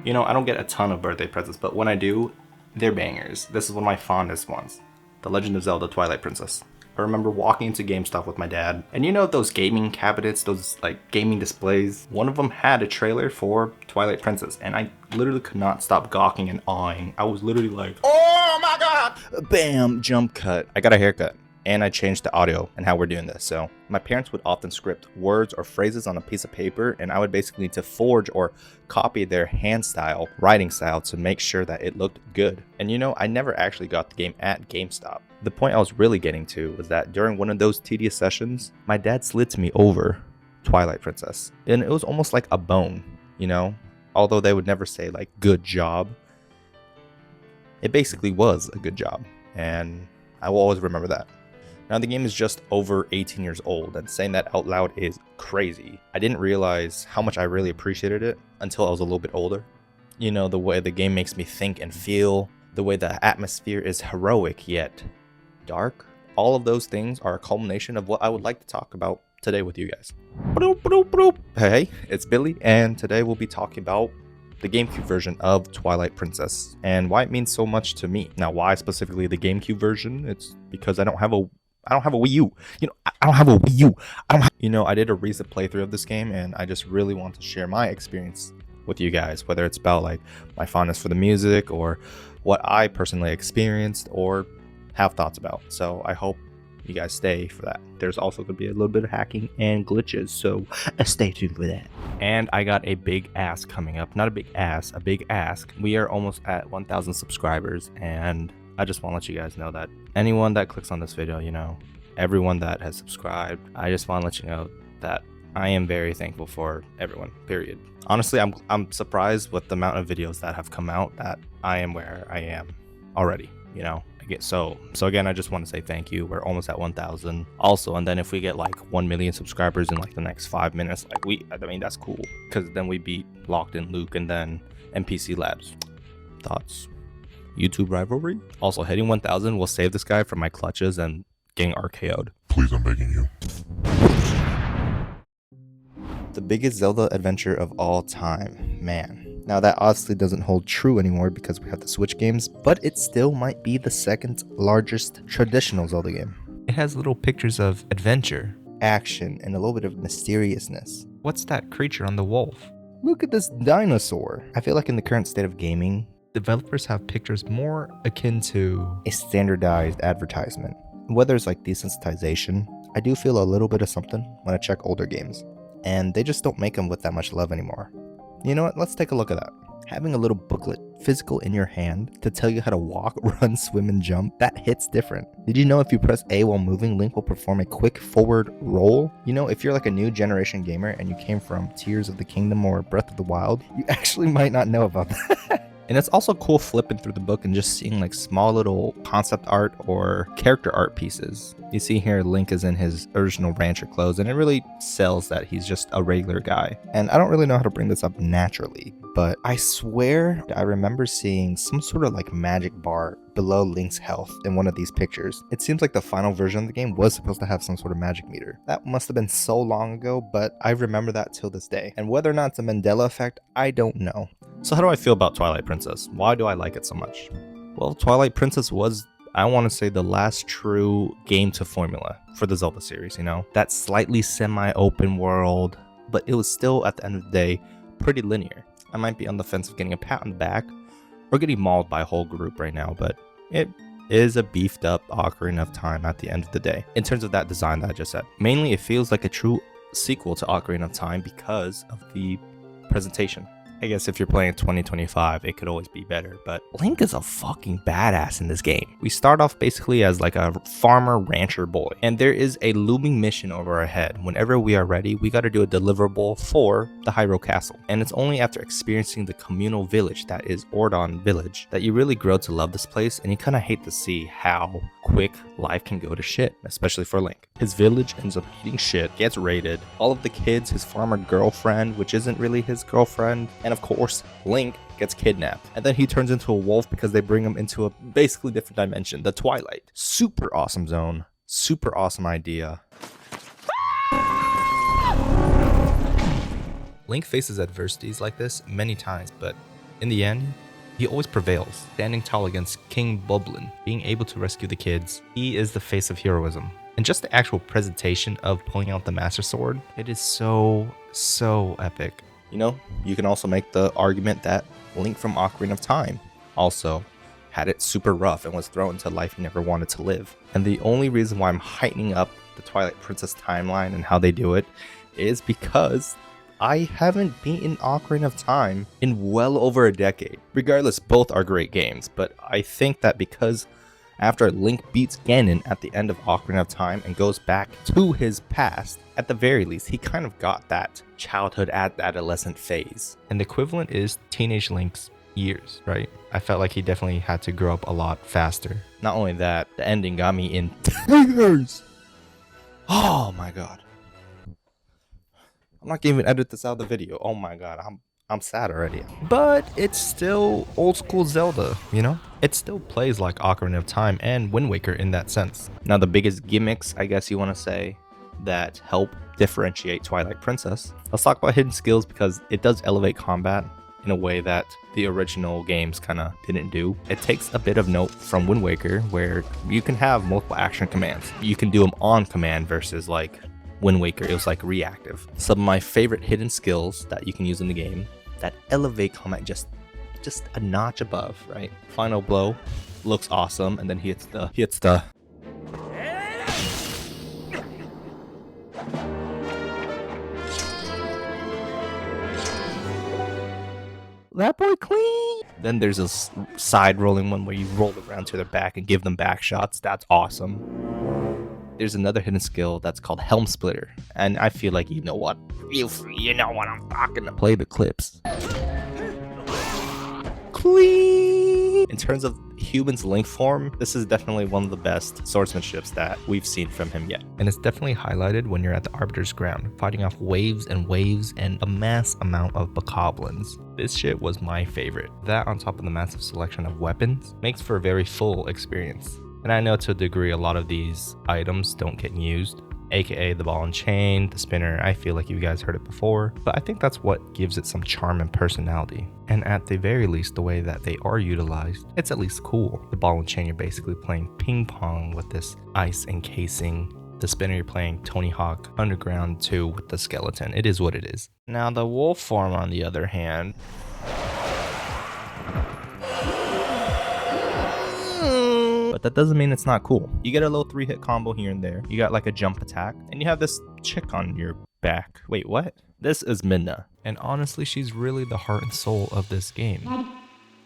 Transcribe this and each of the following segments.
You know, I don't get a ton of birthday presents, but when I do, they're bangers. This is one of my fondest ones. The Legend of Zelda Twilight Princess. I remember walking into GameStop with my dad, and you know those gaming cabinets, those like gaming displays? One of them had a trailer for Twilight Princess, and I literally could not stop gawking and awing. I was literally like, oh my god! Bam! Jump cut. I got a haircut. And I changed the audio and how we're doing this. So my parents would often script words or phrases on a piece of paper, and I would basically need to forge or copy their hand style, writing style, to make sure that it looked good. And you know, I never actually got the game at GameStop. The point I was really getting to was that during one of those tedious sessions, my dad slid to me over Twilight Princess. And it was almost like a bone, you know? Although they would never say like, good job. It basically was a good job. And I will always remember that. Now the game is just over 18 years old, and saying that out loud is crazy. I didn't realize how much I really appreciated it until I was a little bit older. You know, the way the game makes me think and feel, the way the atmosphere is heroic yet dark. All of those things are a culmination of what I would like to talk about today with you guys. Hey, it's Billy, and today we'll be talking about the GameCube version of Twilight Princess and why it means so much to me. Now, why specifically the GameCube version? It's because I don't have a Wii U. You know, I don't have a Wii U. I did a recent playthrough of this game, and I just really want to share my experience with you guys, whether it's about like my fondness for the music or what I personally experienced or have thoughts about. So I hope you guys stay for that. There's also going to be a little bit of hacking and glitches, so stay tuned for that. And I got a big ask coming up. Not a big ass, a big ask. We are almost at 1,000 subscribers, and I just want to let you guys know that anyone that clicks on this video, you know, everyone that has subscribed, I just want to let you know that I am very thankful for everyone, period. Honestly, I'm surprised with the amount of videos that have come out that I am where I am already, you know. So again, I just want to say thank you. We're almost at 1,000 also, and then if we get like 1 million subscribers in like the next 5 minutes, like that's cool, because then we beat Locked In Luke and then NPC Labs. Thoughts? YouTube rivalry? Also, hitting 1,000 will save this guy from my clutches and getting RKO'd. Please, I'm begging you. The biggest Zelda adventure of all time, man. Now that obviously doesn't hold true anymore because we have the Switch games, but it still might be the second largest traditional Zelda game. It has little pictures of adventure, action, and a little bit of mysteriousness. What's that creature on the wolf? Look at this dinosaur. I feel like in the current state of gaming, developers have pictures more akin to a standardized advertisement. Whether it's like desensitization, I do feel a little bit of something when I check older games, and they just don't make them with that much love anymore. You know what? Let's take a look at that. Having a little booklet, physical in your hand, to tell you how to walk, run, swim, and jump, that hits different. Did you know if you press A while moving, Link will perform a quick forward roll? You know, if you're like a new generation gamer and you came from Tears of the Kingdom or Breath of the Wild, you actually might not know about that. And it's also cool flipping through the book and just seeing like small little concept art or character art pieces. You see here Link is in his original rancher clothes, and it really sells that he's just a regular guy. And I don't really know how to bring this up naturally, but I swear I remember seeing some sort of like magic bar below Link's health in one of these pictures. It seems like the final version of the game was supposed to have some sort of magic meter. That must have been so long ago, but I remember that till this day. And whether or not it's a Mandela effect, I don't know. So how do I feel about Twilight Princess? Why do I like it so much? Well, Twilight Princess was, I want to say, the last true game to formula for the Zelda series, you know? That slightly semi-open world, but it was still, at the end of the day, pretty linear. I might be on the fence of getting a pat on the back or getting mauled by a whole group right now, but it is a beefed up Ocarina of Time at the end of the day. In terms of that design that I just said, mainly it feels like a true sequel to Ocarina of Time because of the presentation. I guess if you're playing 2025, it could always be better, but Link is a fucking badass in this game. We start off basically as like a farmer rancher boy, and there is a looming mission over our head. Whenever we are ready, we got to do a deliverable for the Hyrule Castle, and it's only after experiencing the communal village that is Ordon Village that you really grow to love this place, and you kind of hate to see how quick life can go to shit, especially for Link. His village ends up eating shit, gets raided, all of the kids, his farmer girlfriend, which isn't really his girlfriend, and of course, Link gets kidnapped. And then he turns into a wolf because they bring him into a basically different dimension, the Twilight. Super awesome zone, super awesome idea. Link faces adversities like this many times, but In the end, he always prevails, standing tall against King Boblin, being able to rescue the kids. He is the face of heroism. And just the actual presentation of pulling out the Master Sword, it is so epic. You know, you can also make the argument that Link from Ocarina of Time also had it super rough and was thrown into life he never wanted to live. And the only reason why I'm heightening up the Twilight Princess timeline and how they do it is because I haven't beaten Ocarina of Time in well over a decade. Regardless, both are great games, but I think that because after Link beats Ganon at the end of Ocarina of Time and goes back to his past, at the very least, he kind of got that childhood adolescent phase. And the equivalent is teenage Link's years, right? I felt like he definitely had to grow up a lot faster. Not only that, the ending got me in tears. Oh my god. I'm not gonna even edit this out of the video. Oh my god, I'm sad already. But it's still old school Zelda, you know? It still plays like Ocarina of Time and Wind Waker in that sense. Now the biggest gimmicks, I guess you want to say, that help differentiate Twilight Princess. Let's talk about hidden skills because it does elevate combat in a way that the original games kind of didn't do. It takes a bit of note from Wind Waker where you can have multiple action commands. You can do them on command versus like Wind Waker, it was like reactive. Some of my favorite hidden skills that you can use in the game that elevate combat just a notch above, right? Final blow looks awesome, and then he hits the that boy clean. Then there's a side rolling one where you roll around to their back and give them back shots. That's awesome. There's another hidden skill that's called Helm Splitter, and I feel like you know what I'm talking about. Play the clips. Clean. In terms of human's Link form, this is definitely one of the best swordsmanships that we've seen from him yet. And it's definitely highlighted when you're at the Arbiter's Ground, fighting off waves and waves and a mass amount of bokoblins. This shit was my favorite. That on top of the massive selection of weapons makes for a very full experience. And I know to a degree a lot of these items don't get used, aka the ball and chain, the spinner. I feel like you guys heard it before, but I think that's what gives it some charm and personality. And at the very least, the way that they are utilized, it's at least cool. The ball and chain, you're basically playing ping pong with this ice encasing. The spinner, you're playing Tony Hawk Underground 2 with the skeleton. It is what it is. Now the wolf form, on the other hand, but that doesn't mean it's not cool. You get a little 3-hit combo here and there. You got like a jump attack, and you have this chick on your back. Wait, what? This is Midna. And honestly, she's really the heart and soul of this game.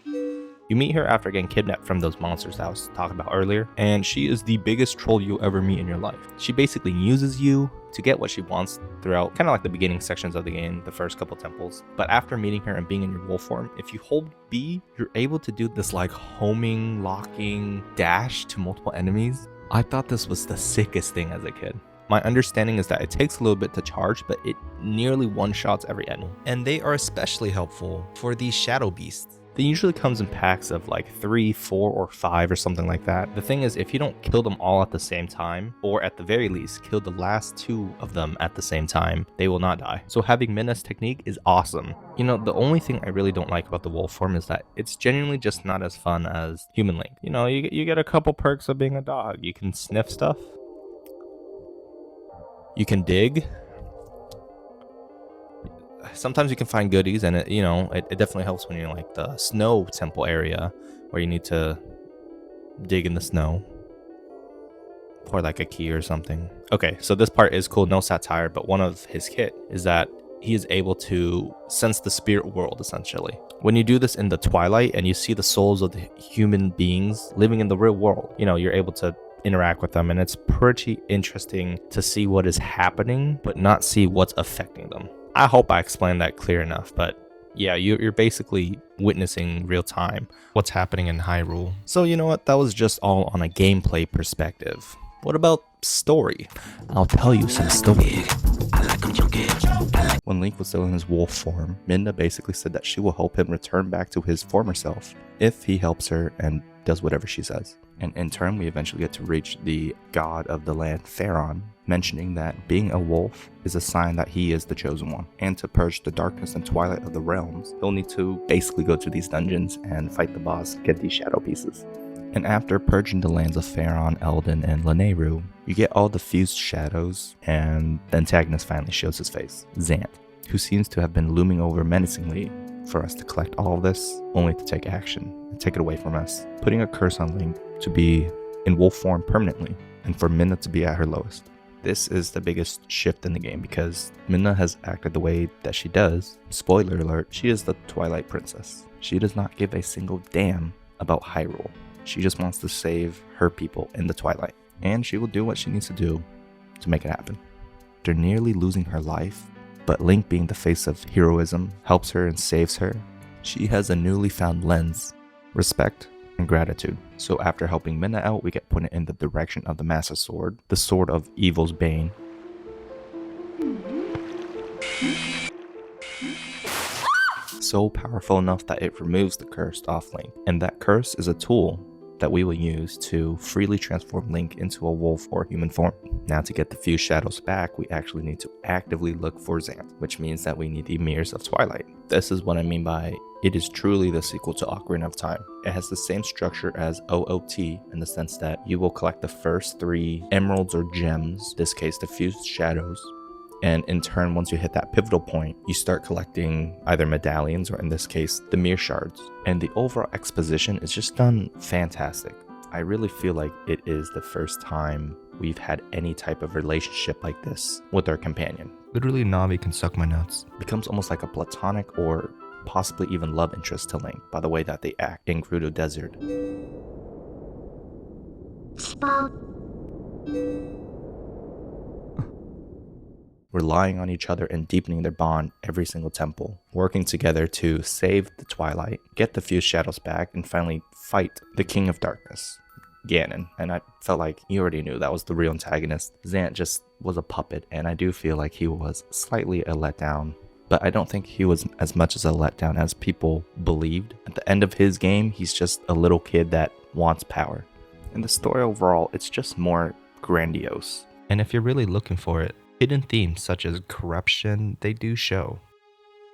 You meet her after getting kidnapped from those monsters I was talking about earlier, and she is the biggest troll you'll ever meet in your life. She basically uses you to get what she wants throughout kind of like the beginning sections of the game, the first couple temples. But after meeting her and being in your wolf form, if you hold B, you're able to do this like homing, locking dash to multiple enemies. I thought this was the sickest thing as a kid. My understanding is that it takes a little bit to charge, but it nearly one-shots every enemy. And they are especially helpful for these shadow beasts. They usually comes in packs of like 3, 4, or 5 or something like that. The thing is, if you don't kill them all at the same time, or at the very least kill the last 2 of them at the same time, they will not die. So having Midna's technique is awesome. You know, the only thing I really don't like about the wolf form is that it's genuinely just not as fun as human Link. You know, you get a couple perks of being a dog. You can sniff stuff. You can dig. Sometimes you can find goodies, and it definitely helps when you're in like the snow temple area where you need to dig in the snow or like a key or something. Okay, so this part is cool, no satire, but one of his kit is that he is able to sense the spirit world essentially. When you do this in the Twilight and you see the souls of the human beings living in the real world, you're able to interact with them, and it's pretty interesting to see what is happening but not see what's affecting them. I hope I explained that clear enough, but yeah, you're basically witnessing real time what's happening in Hyrule. So you know what, that was just all on a gameplay perspective. What about story? I'll tell you some story. When Link was still in his wolf form, Midna basically said that she will help him return back to his former self if he helps her and does whatever she says. And in turn, we eventually get to reach the god of the land, Theron, mentioning that being a wolf is a sign that he is the chosen one. And to purge the darkness and twilight of the realms, he'll need to basically go to these dungeons and fight the boss, get these shadow pieces. And after purging the lands of Theron, Eldin, and Lanayru, you get all the fused shadows, and the antagonist finally shows his face, Zant, who seems to have been looming over menacingly for us to collect all of this, only to take action and take it away from us, putting a curse on Link to be in wolf form permanently, and for Midna to be at her lowest. This is the biggest shift in the game because Midna has acted the way that she does. Spoiler alert, she is the Twilight Princess. She does not give a single damn about Hyrule. She just wants to save her people in the Twilight, and she will do what she needs to do to make it happen. After nearly losing her life, but Link being the face of heroism helps her and saves her, she has a newly found lens, respect, and gratitude. So after helping Midna out, we get put in the direction of the Master Sword, the Sword of Evil's Bane. So powerful enough that it removes the curse off Link, and that curse is a tool that we will use to freely transform Link into a wolf or human form. Now to get the few shadows back, we actually need to actively look for Zant, which means that we need the Mirrors of Twilight. This is what I mean by it is truly the sequel to Ocarina of Time. It has the same structure as OOT in the sense that you will collect the first 3 emeralds or gems, in this case the fused shadows, and in turn, once you hit that pivotal point, you start collecting either medallions or in this case, the mirror shards. And the overall exposition is just done fantastic. I really feel like it is the first time we've had any type of relationship like this with our companion. Literally, Navi can suck my nuts. It becomes almost like a platonic or possibly even love interest to Link by the way that they act in Gerudo Desert. Relying on each other and deepening their bond every single temple, working together to save the Twilight, get the few shadows back, and finally fight the King of Darkness, Ganon. And I felt like you already knew that was the real antagonist. Zant just was a puppet, and I do feel like he was slightly a letdown, but I don't think he was as much as a letdown as people believed. At the end of his game, he's just a little kid that wants power. And the story overall, it's just more grandiose. And if you're really looking for it, hidden themes such as corruption, they do show.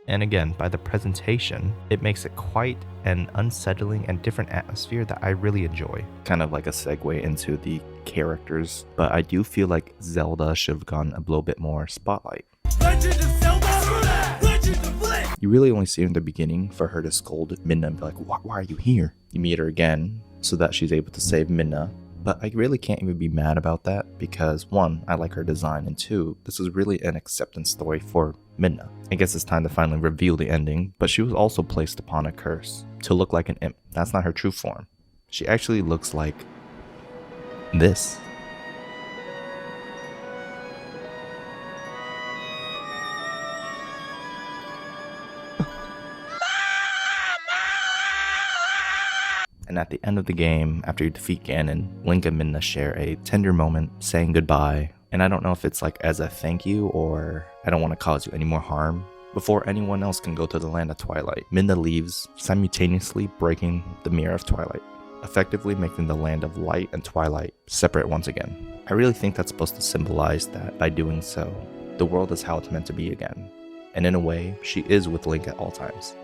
And again, by the presentation, it makes it quite an unsettling and different atmosphere that I really enjoy. Kind of like a segue into the characters, but I do feel like Zelda should have gotten a little bit more spotlight. Legend of Zelda! Legend of Link! You really only see her in the beginning for her to scold Midna and be like, why are you here? You meet her again so that she's able to save Midna. But I really can't even be mad about that because 1, I like her design, and 2, this is really an acceptance story for Midna. I guess it's time to finally reveal the ending, but she was also placed upon a curse to look like an imp. That's not her true form. She actually looks like this. And at the end of the game, after you defeat Ganon, Link and Midna share a tender moment saying goodbye. And I don't know if it's like as a thank you or I don't want to cause you any more harm. Before anyone else can go to the land of Twilight, Midna leaves, simultaneously breaking the Mirror of Twilight, effectively making the land of Light and Twilight separate once again. I really think that's supposed to symbolize that by doing so, the world is how it's meant to be again. And in a way, she is with Link at all times.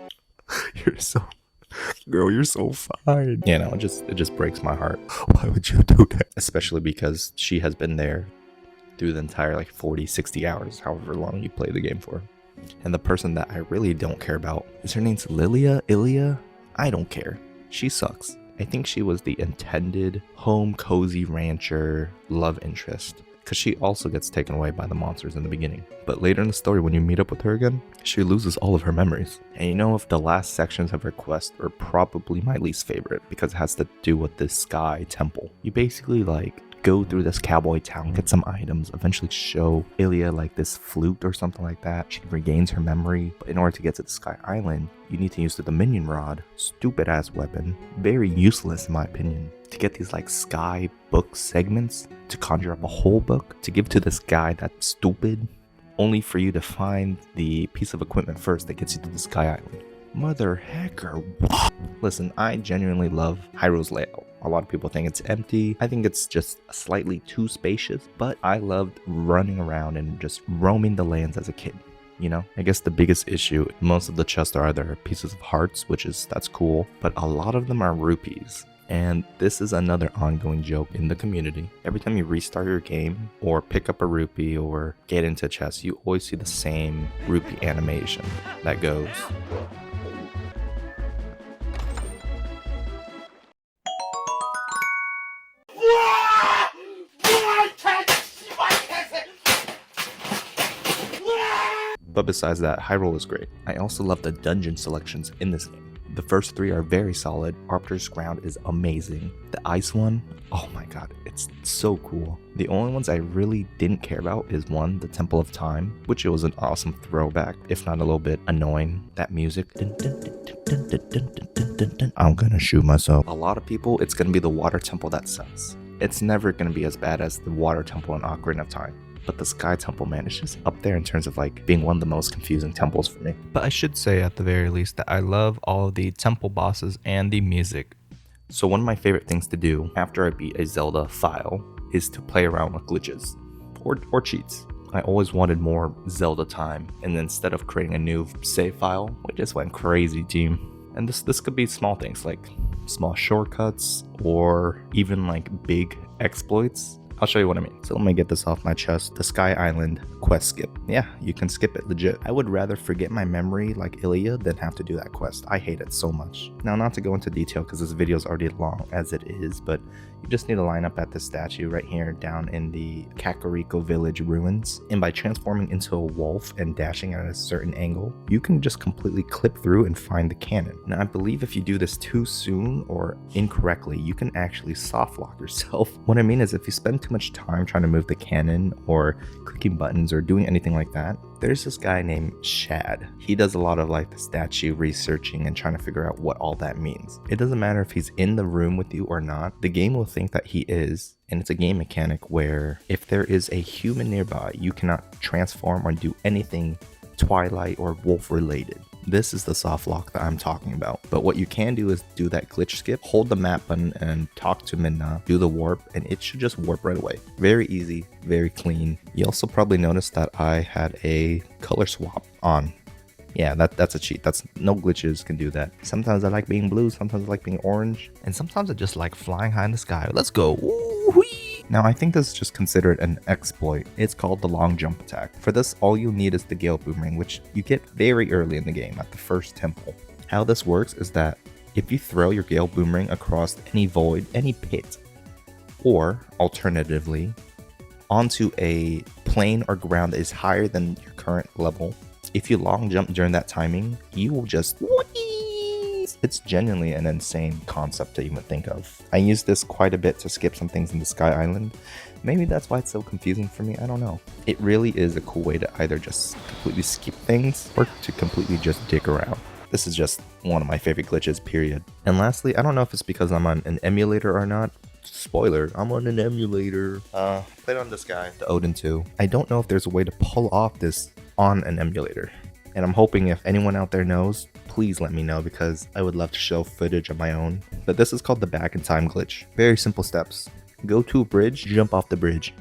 You're so... Girl, you're so fine. You know, it just breaks my heart. Why would you do that? Especially because she has been there through the entire like 40, 60 hours, however long you play the game for. And the person that I really don't care about, is her name's Ilia? I don't care. She sucks. I think she was the intended home cozy rancher love interest, because she also gets taken away by the monsters in the beginning. But later in the story, when you meet up with her again, she loses all of her memories. And you know, if the last sections of her quest are probably my least favorite, because it has to do with this sky temple. You basically like go through this cowboy town, get some items, eventually show Ilia like this flute or something like that. She regains her memory, but in order to get to the Sky Island, you need to use the Dominion Rod, stupid ass weapon, very useless in my opinion, to get these like sky book segments, to conjure up a whole book, to give to this guy that's stupid, only for you to find the piece of equipment first that gets you to the Sky Island. Mother hecker. Listen, I genuinely love Hyrule's layout. A lot of people think it's empty. I think it's just slightly too spacious, but I loved running around and just roaming the lands as a kid. You know, I guess the biggest issue, most of the chests are either pieces of hearts, that's cool, but a lot of them are rupees. And this is another ongoing joke in the community. Every time you restart your game or pick up a rupee or get into a chest, you always see the same rupee animation that goes. But besides that, Hyrule is great. I also love the dungeon selections in this game. The first 3 are very solid. Arbiter's Ground is amazing. The ice one, oh my god, it's so cool. The only ones I really didn't care about is one, the Temple of Time, which it was an awesome throwback, if not a little bit annoying. That music. I'm gonna shoot myself. A lot of people, it's gonna be the water temple that sucks. It's never gonna be as bad as the water temple in Ocarina of Time. But the Sky Temple, man, is just up there in terms of like being one of the most confusing temples for me. But I should say at the very least that I love all of the temple bosses and the music. So one of my favorite things to do after I beat a Zelda file is to play around with glitches or cheats. I always wanted more Zelda time, and instead of creating a new save file, we just went crazy, team. And this could be small things like small shortcuts or even like big exploits. I'll show you what I mean. So let me get this off my chest. The Sky Island quest skip. Yeah, you can skip it legit. I would rather forget my memory like Ilya than have to do that quest. I hate it so much. Now, not to go into detail because this video is already long as it is, but you just need to line up at this statue right here down in the Kakariko village ruins. And by transforming into a wolf and dashing at a certain angle, you can just completely clip through and find the cannon. Now, I believe if you do this too soon or incorrectly, you can actually soft lock yourself. What I mean is if you spend too much time trying to move the cannon or clicking buttons or doing anything like that, there's this guy named Shad. He does a lot of like the statue researching and trying to figure out what all that means. It doesn't matter if he's in the room with you or not, the game will think that he is. And it's a game mechanic where if there is a human nearby, you cannot transform or do anything Twilight or Wolf related. This is the soft lock that I'm talking about. But what you can do is do that glitch skip, hold the map button and talk to Midna, do the warp, and it should just warp right away. Very easy, very clean. You also probably noticed that I had a color swap on. Yeah, that's a cheat. That's no glitches can do that. Sometimes I like being blue, sometimes I like being orange, and sometimes I just like flying high in the sky. Let's go. Woo-wee. Now, I think this is just considered an exploit. It's called the long jump attack. For this, all you'll need is the Gale Boomerang, which you get very early in the game at the first temple. How this works is that if you throw your Gale Boomerang across any void, any pit, or alternatively, onto a plane or ground that is higher than your current level, if you long jump during that timing, you will just It's genuinely an insane concept to even think of. I use this quite a bit to skip some things in the Sky Island. Maybe that's why it's so confusing for me, I don't know. It really is a cool way to either just completely skip things or to completely just dig around. This is just one of my favorite glitches, period. And lastly, I don't know if it's because I'm on an emulator or not. Spoiler, I'm on an emulator. Played on this guy, the Odin 2. I don't know if there's a way to pull off this on an emulator. And I'm hoping if anyone out there knows, please let me know because I would love to show footage of my own. But this is called the back in time glitch. Very simple steps. Go to a bridge, jump off the bridge.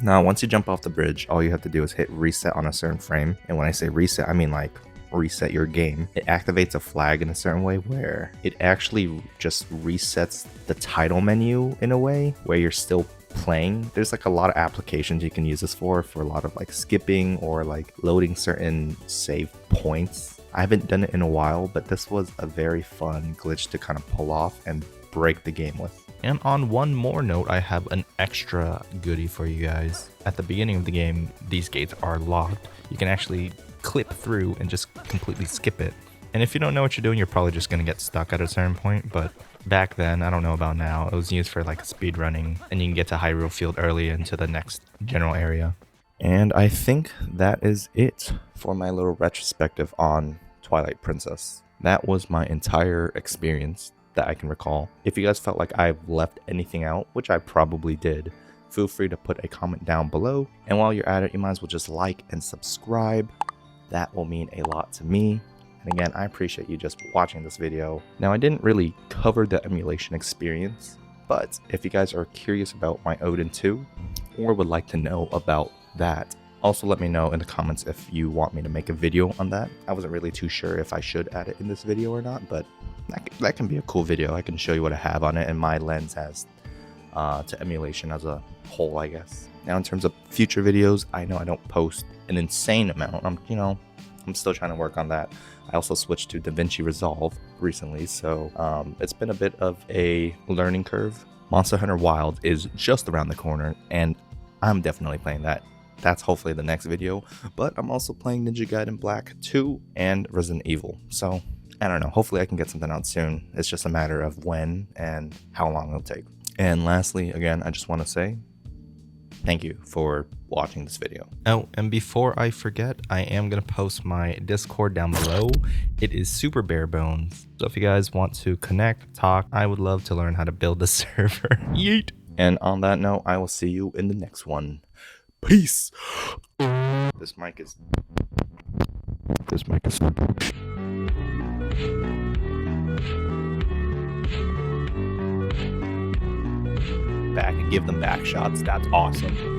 Now, once you jump off the bridge, all you have to do is hit reset on a certain frame. And when I say reset, I mean like reset your game. It activates a flag in a certain way where it actually just resets the title menu in a way where you're still playing. There's like a lot of applications you can use this for a lot of like skipping or like loading certain save points. I haven't done it in a while, but this was a very fun glitch to kind of pull off and break the game with. And on one more note, I have an extra goodie for you guys. At the beginning of the game, these gates are locked. You can actually clip through and just completely skip it. And if you don't know what you're doing, you're probably just going to get stuck at a certain point. But back then, I don't know about now, it was used for like speed running, and you can get to Hyrule Field early into the next general area. And I think that is it for my little retrospective on Twilight Princess. That was my entire experience that I can recall. If you guys felt like I've left anything out, which I probably did, feel free to put a comment down below. And while you're at it, you might as well just like and subscribe. That will mean a lot to me. And again, I appreciate you just watching this video. Now, I didn't really cover the emulation experience, but if you guys are curious about my Odin 2 or would like to know about that, also let me know in the comments if you want me to make a video on that. I wasn't really too sure if I should add it in this video or not, but that can be a cool video. I can show you what I have on it and my lens as to emulation as a whole, I guess. Now, in terms of future videos, I know I don't post an insane amount. I'm still trying to work on that. I also switched to DaVinci Resolve recently, so it's been a bit of a learning curve. Monster Hunter Wild is just around the corner, and I'm definitely playing that. That's hopefully the next video, but I'm also playing Ninja Gaiden Black 2 and Resident Evil, so I don't know. Hopefully I can get something out soon. It's just a matter of when and how long it'll take. And lastly, again, I just want to say thank you for watching this video. Oh, and before I forget, I am going to post my Discord down below. It is super bare bones. So if you guys want to connect, talk, I would love to learn how to build the server. Yeet! And on that note, I will see you in the next one. Peace! This mic is back and give them back shots. That's awesome.